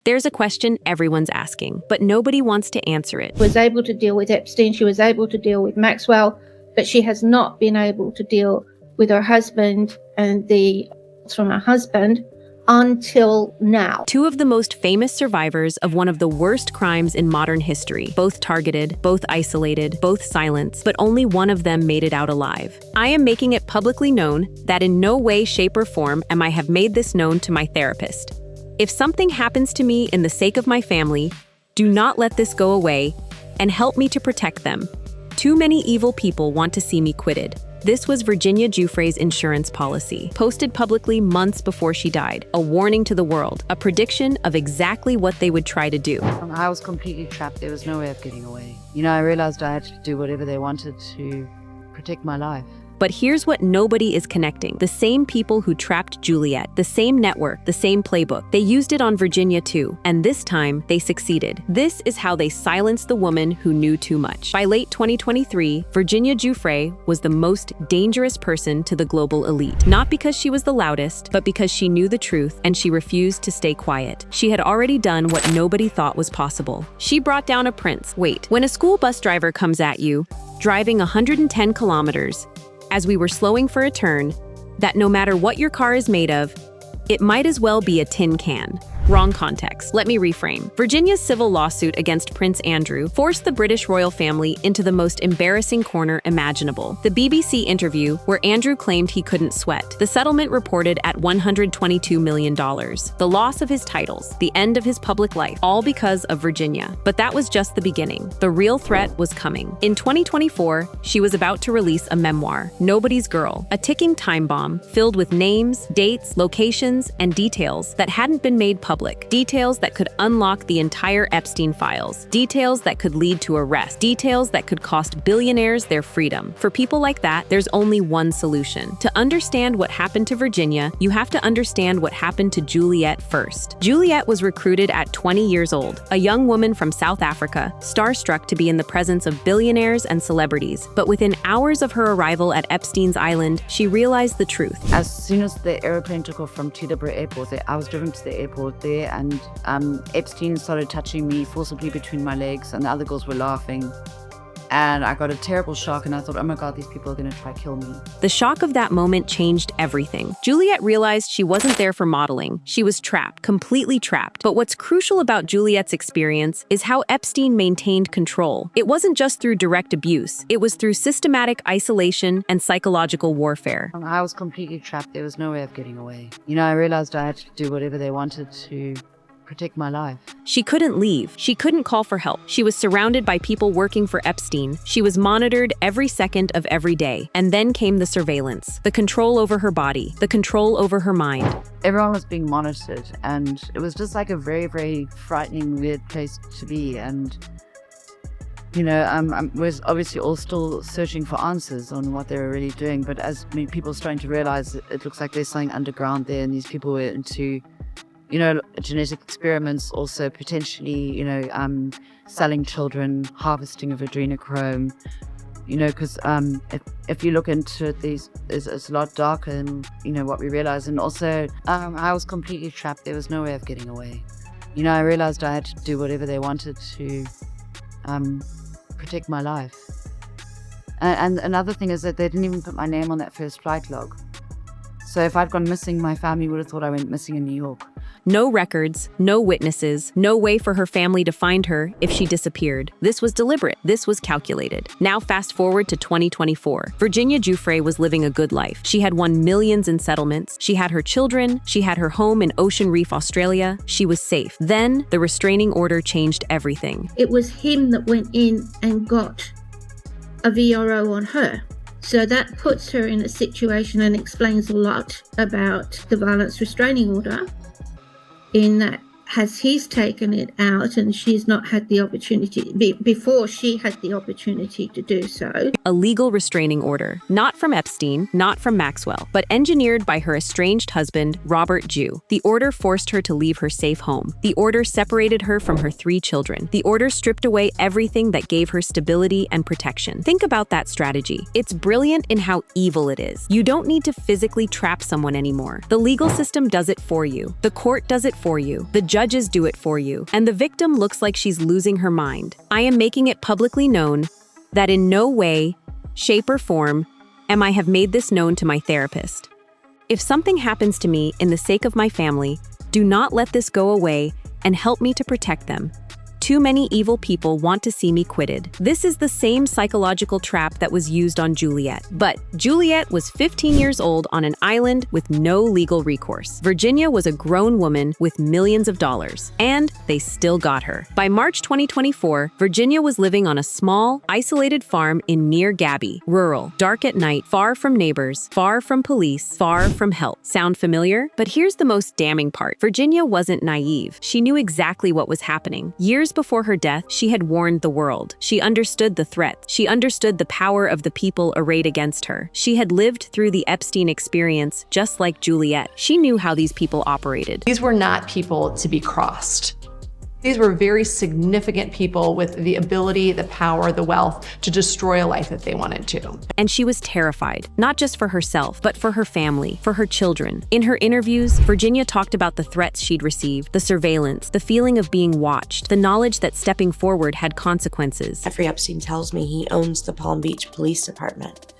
There's a question everyone's asking, but nobody wants to answer it. Was able to deal with Epstein, she was able to deal with Maxwell, but she has not been able to deal with her husband and the from her husband until now. Two of the most famous survivors of one of the worst crimes in modern history, both targeted, both isolated, both silenced, but only one of them made it out alive. I am making it publicly known that in no way, shape, or form am I have made this known to my therapist. If something happens to me in the sake of my family, do not let this go away and help me to protect them. Too many evil people want to see me quitted. This was Virginia Giuffre's insurance policy, posted publicly months before she died. A warning to the world, a prediction of exactly what they would try to do. I was completely trapped. There was no way of getting away. I realized I had to do whatever they wanted to protect my life. But here's what nobody is connecting. The same people who trapped Juliette, the same network, the same playbook. They used it on Virginia too, and this time they succeeded. This is how they silenced the woman who knew too much. By late 2023, Virginia Giuffre was the most dangerous person to the global elite. Not because she was the loudest, but because she knew the truth and she refused to stay quiet. She had already done what nobody thought was possible. She brought down a prince. Wait, when a school bus driver comes at you, driving 110 kilometers, as we were slowing for a turn, that no matter what your car is made of, it might as well be a tin can. Wrong context. Let me reframe. Virginia's civil lawsuit against Prince Andrew forced the British royal family into the most embarrassing corner imaginable. The BBC interview, where Andrew claimed he couldn't sweat. The settlement reported at $122 million. The loss of his titles, the end of his public life, all because of Virginia. But that was just the beginning. The real threat was coming. In 2024, she was about to release a memoir, Nobody's Girl, a ticking time bomb filled with names, dates, locations, and details that hadn't been made public. Details that could unlock the entire Epstein files. Details that could lead to arrest. Details that could cost billionaires their freedom. For people like that, there's only one solution. To understand what happened to Virginia, you have to understand what happened to Juliette first. Juliette was recruited at 20 years old, a young woman from South Africa, starstruck to be in the presence of billionaires and celebrities. But within hours of her arrival at Epstein's Island, she realized the truth. As soon as the airplane took off from Teterboro Airport, I was driven to the airport there, and Epstein started touching me forcibly between my legs, and the other girls were laughing. And I got a terrible shock, and I thought, oh my God, these people are going to try to kill me. The shock of that moment changed everything. Juliette realized she wasn't there for modeling. She was trapped, completely trapped. But what's crucial about Juliette's experience is how Epstein maintained control. It wasn't just through direct abuse. It was through systematic isolation and psychological warfare. I was completely trapped. There was no way of getting away. I realized I had to do whatever they wanted to protect my life. She couldn't leave. She couldn't call for help. She was surrounded by people working for Epstein. She was monitored every second of every day. And then came the surveillance, the control over her body, the control over her mind. Everyone was being monitored, and it was just like a very, very frightening, weird place to be. And we're obviously all still searching for answers on what they were really doing. But as people are starting to realize, it looks like there's something underground there, and these people were into genetic experiments, also potentially, selling children, harvesting of adrenochrome, because if you look into it, it's a lot darker than, what we realize. And also, I was completely trapped. There was no way of getting away. I realized I had to do whatever they wanted to protect my life. And another thing is that they didn't even put my name on that first flight log. So if I'd gone missing, my family would have thought I went missing in New York. No records, no witnesses, no way for her family to find her if she disappeared. This was deliberate. This was calculated. Now fast forward to 2024. Virginia Giuffre was living a good life. She had won millions in settlements. She had her children. She had her home in Ocean Reef, Australia. She was safe. Then the restraining order changed everything. It was him that went in and got a VRO on her. So that puts her in a situation and explains a lot about the violence restraining order, in that he's taken it out and she's not had the opportunity, before she had the opportunity to do so. A legal restraining order, not from Epstein, not from Maxwell, but engineered by her estranged husband, Robert Jew. The order forced her to leave her safe home. The order separated her from her 3 children. The order stripped away everything that gave her stability and protection. Think about that strategy. It's brilliant in how evil it is. You don't need to physically trap someone anymore. The legal system does it for you. The court does it for you. The judge judges do it for you, and the victim looks like she's losing her mind. I am making it publicly known that in no way, shape or form am I have made this known to my therapist. If something happens to me in the sake of my family, do not let this go away and help me to protect them. Too many evil people want to see me quitted. This is the same psychological trap that was used on Juliette. But Juliette was 15 years old on an island with no legal recourse. Virginia was a grown woman with millions of dollars, and they still got her. By March 2024, Virginia was living on a small, isolated farm in near Gabby, rural, dark at night, far from neighbors, far from police, far from help. Sound familiar? But here's the most damning part. Virginia wasn't naive. She knew exactly what was happening. Years before her death, she had warned the world. She understood the threat. She understood the power of the people arrayed against her. She had lived through the Epstein experience just like Juliette. She knew how these people operated. These were not people to be crossed. These were very significant people with the ability, the power, the wealth to destroy a life if they wanted to. And she was terrified, not just for herself, but for her family, for her children. In her interviews, Virginia talked about the threats she'd received, the surveillance, the feeling of being watched, the knowledge that stepping forward had consequences. Jeffrey Epstein tells me he owns the Palm Beach Police Department.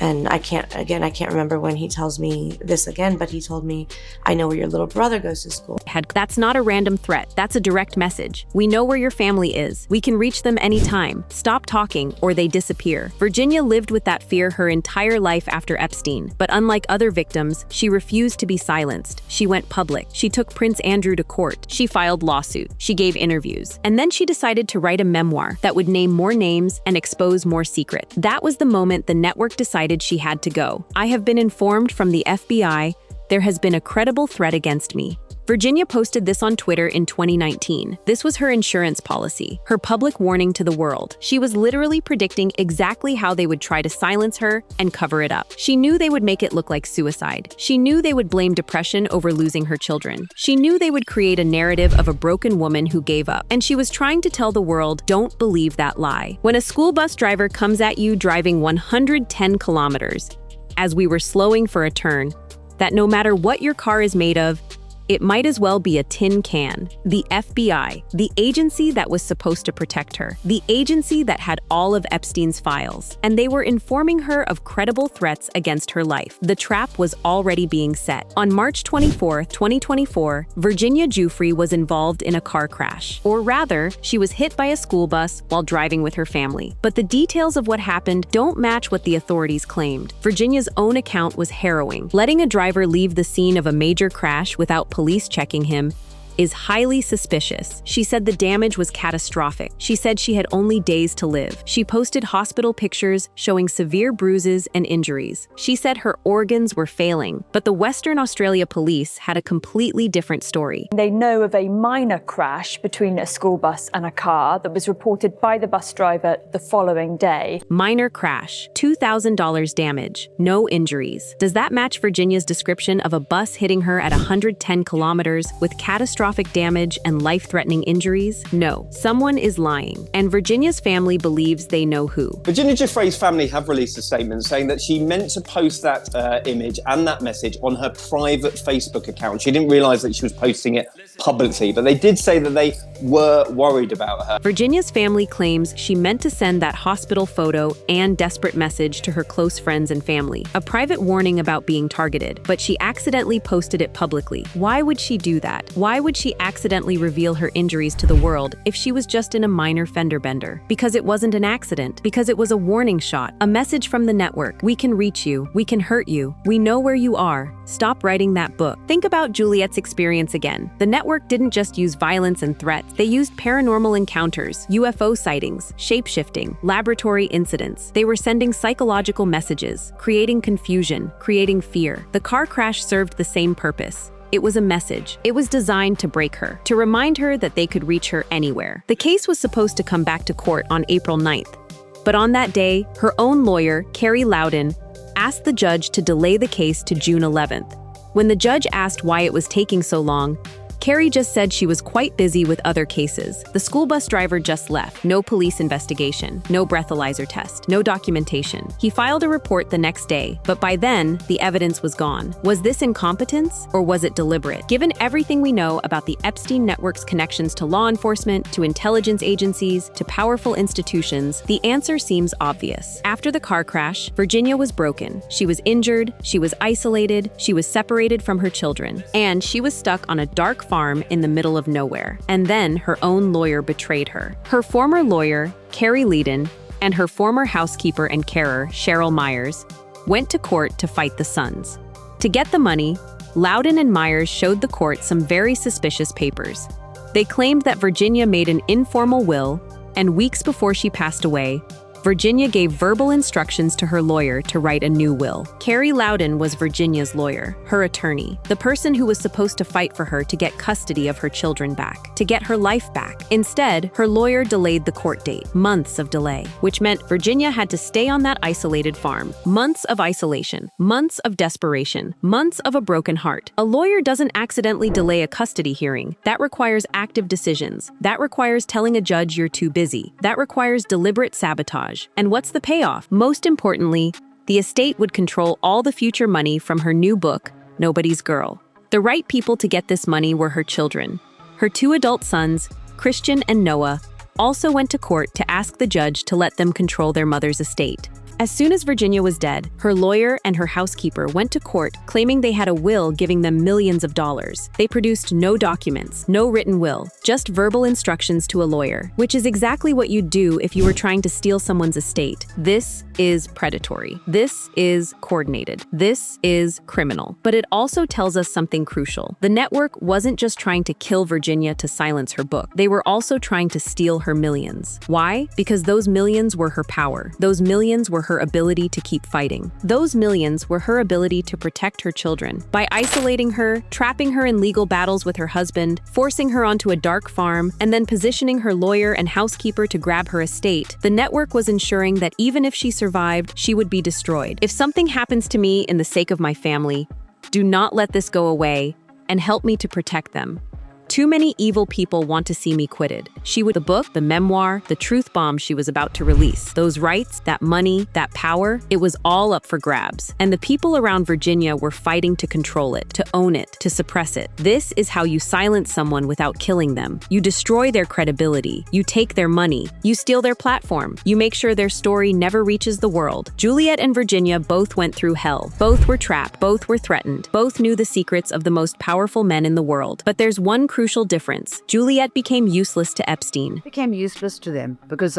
And I can't remember when he tells me this again, but he told me, I know where your little brother goes to school. That's not a random threat. That's a direct message. We know where your family is. We can reach them anytime. Stop talking or they disappear. Virginia lived with that fear her entire life after Epstein. But unlike other victims, she refused to be silenced. She went public. She took Prince Andrew to court. She filed lawsuit. She gave interviews. And then she decided to write a memoir that would name more names and expose more secrets. That was the moment the network decided she had to go. I have been informed from the FBI there has been a credible threat against me. Virginia posted this on Twitter in 2019. This was her insurance policy, her public warning to the world. She was literally predicting exactly how they would try to silence her and cover it up. She knew they would make it look like suicide. She knew they would blame depression over losing her children. She knew they would create a narrative of a broken woman who gave up. And she was trying to tell the world, don't believe that lie. When a school bus driver comes at you driving 110 kilometers, as we were slowing for a turn, that no matter what your car is made of, it might as well be a tin can. The FBI, the agency that was supposed to protect her, the agency that had all of Epstein's files, and they were informing her of credible threats against her life. The trap was already being set. On March 24, 2024, Virginia Giuffre was involved in a car crash. Or rather, she was hit by a school bus while driving with her family. But the details of what happened don't match what the authorities claimed. Virginia's own account was harrowing. Letting a driver leave the scene of a major crash without police checking him is highly suspicious. She said the damage was catastrophic. She said she had only days to live. She posted hospital pictures showing severe bruises and injuries. She said her organs were failing, but the Western Australia police had a completely different story. They know of a minor crash between a school bus and a car that was reported by the bus driver the following day. Minor crash, $2,000 damage, no injuries. Does that match Virginia's description of a bus hitting her at 110 kilometers with catastrophic damage and life-threatening injuries? No, someone is lying, and Virginia's family believes they know who. Virginia Giuffre's family have released a statement saying that she meant to post that image and that message on her private Facebook account. She didn't realise that she was posting it publicly, but they did say that they were worried about her. Virginia's family claims she meant to send that hospital photo and desperate message to her close friends and family, a private warning about being targeted, but she accidentally posted it publicly. Why would she do that? Why would she accidentally reveal her injuries to the world if she was just in a minor fender bender? Because it wasn't an accident. Because it was a warning shot, a message from the network. We can reach you. We can hurt you. We know where you are. Stop writing that book. Think about Juliette's experience again. The network didn't just use violence and threats. They used paranormal encounters, UFO sightings, shape-shifting, laboratory incidents. They were sending psychological messages, creating confusion, creating fear. The car crash served the same purpose. It was a message. It was designed to break her, to remind her that they could reach her anywhere. The case was supposed to come back to court on April 9th. But on that day, her own lawyer, Carrie Loudon, asked the judge to delay the case to June 11th. When the judge asked why it was taking so long, Carrie just said she was quite busy with other cases. The school bus driver just left. No police investigation, no breathalyzer test, no documentation. He filed a report the next day, but by then, the evidence was gone. Was this incompetence or was it deliberate? Given everything we know about the Epstein network's connections to law enforcement, to intelligence agencies, to powerful institutions, the answer seems obvious. After the car crash, Virginia was broken. She was injured, she was isolated, she was separated from her children, and she was stuck on a dark farm in the middle of nowhere. And then her own lawyer betrayed her. Her former lawyer, Carrie Leiden, and her former housekeeper and carer, Cheryl Myers, went to court to fight the sons. To get the money, Loudon and Myers showed the court some very suspicious papers. They claimed that Virginia made an informal will, and weeks before she passed away, Virginia gave verbal instructions to her lawyer to write a new will. Carrie Loudon was Virginia's lawyer, her attorney, the person who was supposed to fight for her to get custody of her children back, to get her life back. Instead, her lawyer delayed the court date, months of delay, which meant Virginia had to stay on that isolated farm. Months of isolation, months of desperation, months of a broken heart. A lawyer doesn't accidentally delay a custody hearing. That requires active decisions. That requires telling a judge you're too busy. That requires deliberate sabotage. And what's the payoff? Most importantly, the estate would control all the future money from her new book, Nobody's Girl. The right people to get this money were her children. Her 2 adult sons, Christian and Noah, also went to court to ask the judge to let them control their mother's estate. As soon as Virginia was dead, her lawyer and her housekeeper went to court claiming they had a will giving them millions of dollars. They produced no documents, no written will, just verbal instructions to a lawyer, which is exactly what you'd do if you were trying to steal someone's estate. This is predatory. This is coordinated. This is criminal. But it also tells us something crucial. The network wasn't just trying to kill Virginia to silence her book. They were also trying to steal her millions. Why? Because those millions were her power. Those millions were her ability to keep fighting. Those millions were her ability to protect her children. By isolating her, trapping her in legal battles with her husband, forcing her onto a dark farm, and then positioning her lawyer and housekeeper to grab her estate, the network was ensuring that even if she survived, she would be destroyed. If something happens to me in the sake of my family, do not let this go away and help me to protect them. Too many evil people want to see me quitted. She would the book, the memoir, the truth bomb she was about to release. Those rights, that money, that power, it was all up for grabs. And the people around Virginia were fighting to control it, to own it, to suppress it. This is how you silence someone without killing them. You destroy their credibility. You take their money. You steal their platform. You make sure their story never reaches the world. Juliette and Virginia both went through hell. Both were trapped. Both were threatened. Both knew the secrets of the most powerful men in the world. But there's one crucial difference. Juliette became useless to Epstein. Became useless to them because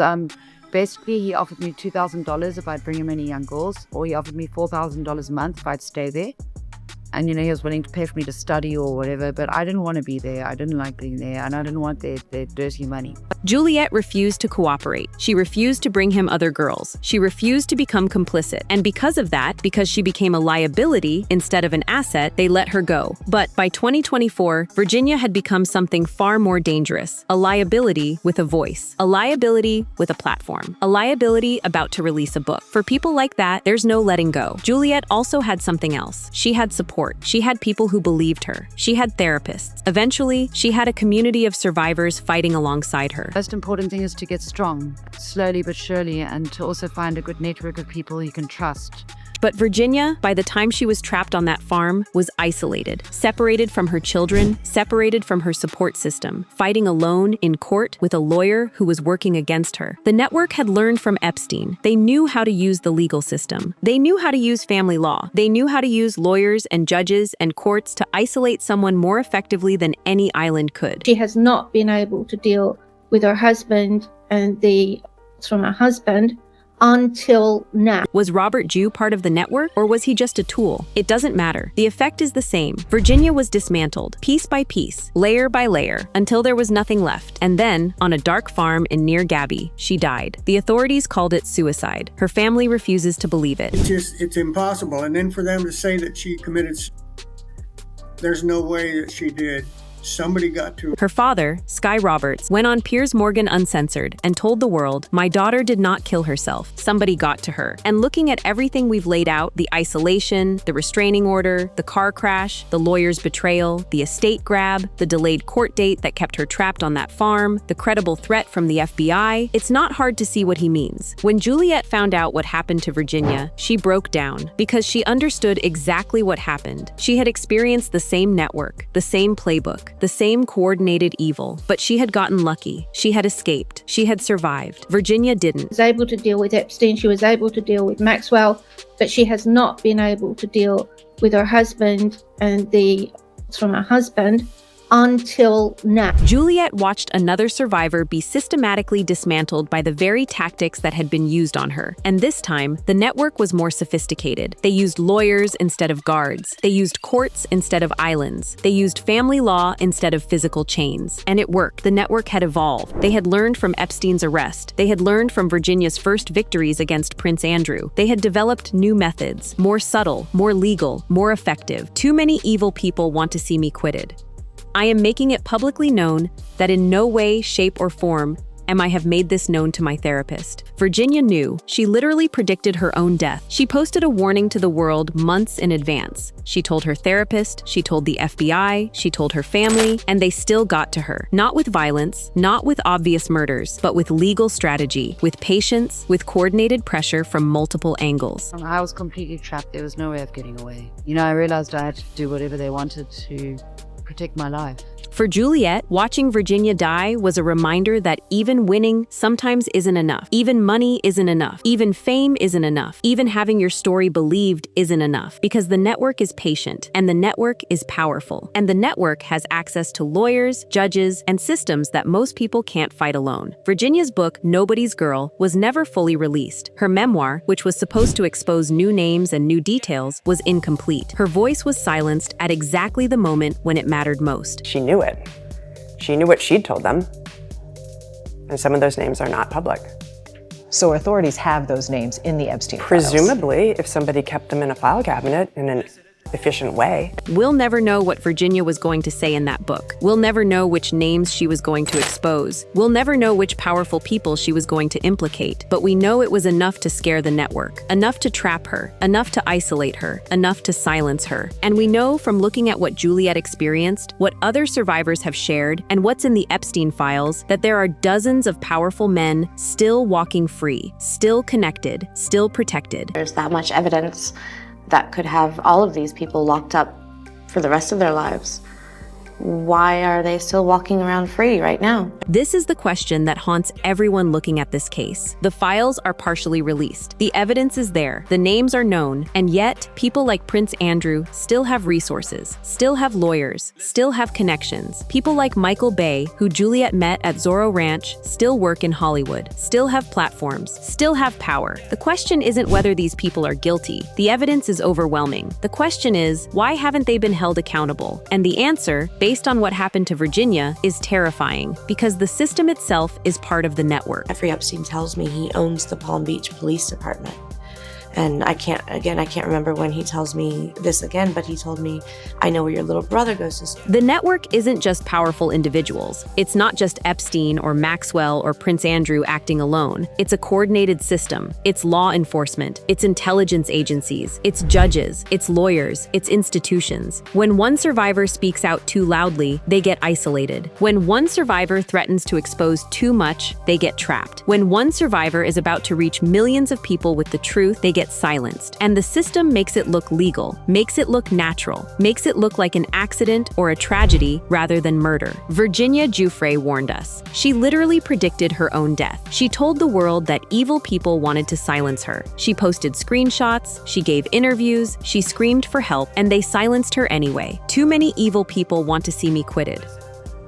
basically he offered me $2,000 if I'd bring him any young girls, or he offered me $4,000 a month if I'd stay there. And, he was willing to pay for me to study or whatever, but I didn't want to be there. I didn't like being there, and I didn't want their dirty money. Juliette refused to cooperate. She refused to bring him other girls. She refused to become complicit. And because of that, because she became a liability instead of an asset, they let her go. But by 2024, Virginia had become something far more dangerous. A liability with a voice. A liability with a platform. A liability about to release a book. For people like that, there's no letting go. Juliette also had something else. She had support. She had people who believed her. She had therapists. Eventually, she had a community of survivors fighting alongside her. Most important thing is to get strong, slowly but surely, and to also find a good network of people you can trust. But Virginia, by the time she was trapped on that farm, was isolated, separated from her children, separated from her support system, fighting alone in court with a lawyer who was working against her. The network had learned from Epstein. They knew how to use the legal system. They knew how to use family law. They knew how to use lawyers and judges and courts to isolate someone more effectively than any island could. She has not been able to deal with her husband and from her husband until now. Was Robert Jew part of the network, or was he just a tool? It doesn't matter. The effect is the same. Virginia was dismantled, piece by piece, layer by layer, until there was nothing left. And then, on a dark farm in near Gabby, she died. The authorities called it suicide. Her family refuses to believe it. It's impossible. And then for them to say that she committed, there's no way that she did. Somebody got to Her father, Sky Roberts, went on Piers Morgan Uncensored and told the world, "My daughter did not kill herself. Somebody got to her." And looking at everything we've laid out, the isolation, the restraining order, the car crash, the lawyer's betrayal, the estate grab, the delayed court date that kept her trapped on that farm, the credible threat from the FBI, it's not hard to see what he means. When Juliette found out what happened to Virginia, she broke down because she understood exactly what happened. She had experienced the same network, the same playbook, the same coordinated evil, but she had gotten lucky. She had escaped. She had survived. Virginia didn't. She was able to deal with Epstein. She was able to deal with Maxwell, but she has not been able to deal with her husband and from her husband until now. Juliette watched another survivor be systematically dismantled by the very tactics that had been used on her. And this time, the network was more sophisticated. They used lawyers instead of guards. They used courts instead of islands. They used family law instead of physical chains. And it worked. The network had evolved. They had learned from Epstein's arrest. They had learned from Virginia's first victories against Prince Andrew. They had developed new methods, more subtle, more legal, more effective. Too many evil people want to see me quitted. I am making it publicly known that in no way, shape, or form am I have made this known to my therapist. Virginia knew. She literally predicted her own death. She posted a warning to the world months in advance. She told her therapist, she told the FBI, she told her family, and they still got to her. Not with violence, not with obvious murders, but with legal strategy, with patience, with coordinated pressure from multiple angles. I was completely trapped. There was no way of getting away. I realized I had to do whatever they wanted to protect my life. For Juliette, watching Virginia die was a reminder that even winning sometimes isn't enough. Even money isn't enough. Even fame isn't enough. Even having your story believed isn't enough. Because the network is patient, and the network is powerful. And the network has access to lawyers, judges, and systems that most people can't fight alone. Virginia's book, Nobody's Girl, was never fully released. Her memoir, which was supposed to expose new names and new details, was incomplete. Her voice was silenced at exactly the moment when it mattered most. She knew it. She knew what she'd told them. And some of those names are not public. So authorities have those names in the Epstein files? Presumably, if somebody kept them in a file cabinet in an efficient way. We'll never know what Virginia was going to say in that book. We'll never know which names she was going to expose. We'll never know which powerful people she was going to implicate. But we know it was enough to scare the network, enough to trap her, enough to isolate her, enough to silence her. And we know from looking at what Juliette experienced, what other survivors have shared, and what's in the Epstein files, that there are dozens of powerful men still walking free, still connected, still protected. There's that much evidence that could have all of these people locked up for the rest of their lives. Why are they still walking around free right now? This is the question that haunts everyone looking at this case. The files are partially released. The evidence is there. The names are known. And yet, people like Prince Andrew still have resources, still have lawyers, still have connections. People like Michael Bay, who Juliette met at Zorro Ranch, still work in Hollywood, still have platforms, still have power. The question isn't whether these people are guilty. The evidence is overwhelming. The question is, why haven't they been held accountable? And the answer, based on what happened to Virginia, is terrifying, because the system itself is part of the network. Jeffrey Epstein tells me he owns the Palm Beach Police Department. And I can't remember when he tells me this again, but he told me, I know where your little brother goes to school. The network isn't just powerful individuals. It's not just Epstein or Maxwell or Prince Andrew acting alone. It's a coordinated system. It's law enforcement. It's intelligence agencies. It's judges. It's lawyers. It's institutions. When one survivor speaks out too loudly, they get isolated. When one survivor threatens to expose too much, they get trapped. When one survivor is about to reach millions of people with the truth, they get silenced. And the system makes it look legal, makes it look natural, makes it look like an accident or a tragedy rather than murder. Virginia Giuffre warned us. She literally predicted her own death. She told the world that evil people wanted to silence her. She posted screenshots, she gave interviews, she screamed for help, and they silenced her anyway. Too many evil people want to see me quitted.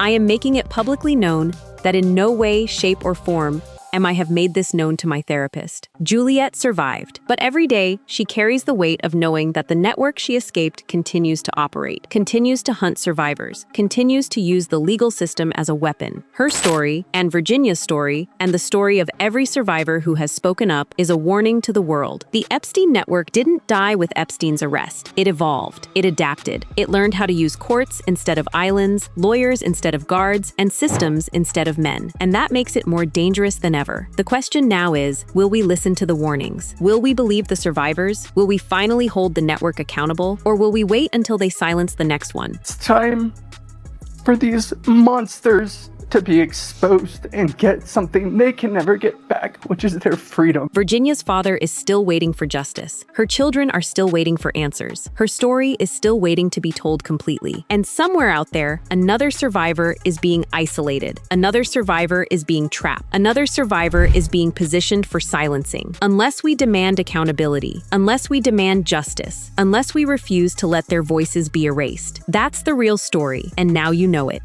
I am making it publicly known that in no way, shape, or form and I have made this known to my therapist. Juliette survived, but every day she carries the weight of knowing that the network she escaped continues to operate, continues to hunt survivors, continues to use the legal system as a weapon. Her story, and Virginia's story, and the story of every survivor who has spoken up is a warning to the world. The Epstein network didn't die with Epstein's arrest. It evolved. It adapted. It learned how to use courts instead of islands, lawyers instead of guards, and systems instead of men. And that makes it more dangerous than ever. The question now is, will we listen to the warnings? Will we believe the survivors? Will we finally hold the network accountable? Or will we wait until they silence the next one? It's time for these monsters to be exposed and get something they can never get back, which is their freedom. Virginia's father is still waiting for justice. Her children are still waiting for answers. Her story is still waiting to be told completely. And somewhere out there, another survivor is being isolated. Another survivor is being trapped. Another survivor is being positioned for silencing. Unless we demand accountability, unless we demand justice, unless we refuse to let their voices be erased. That's the real story, and now you know it.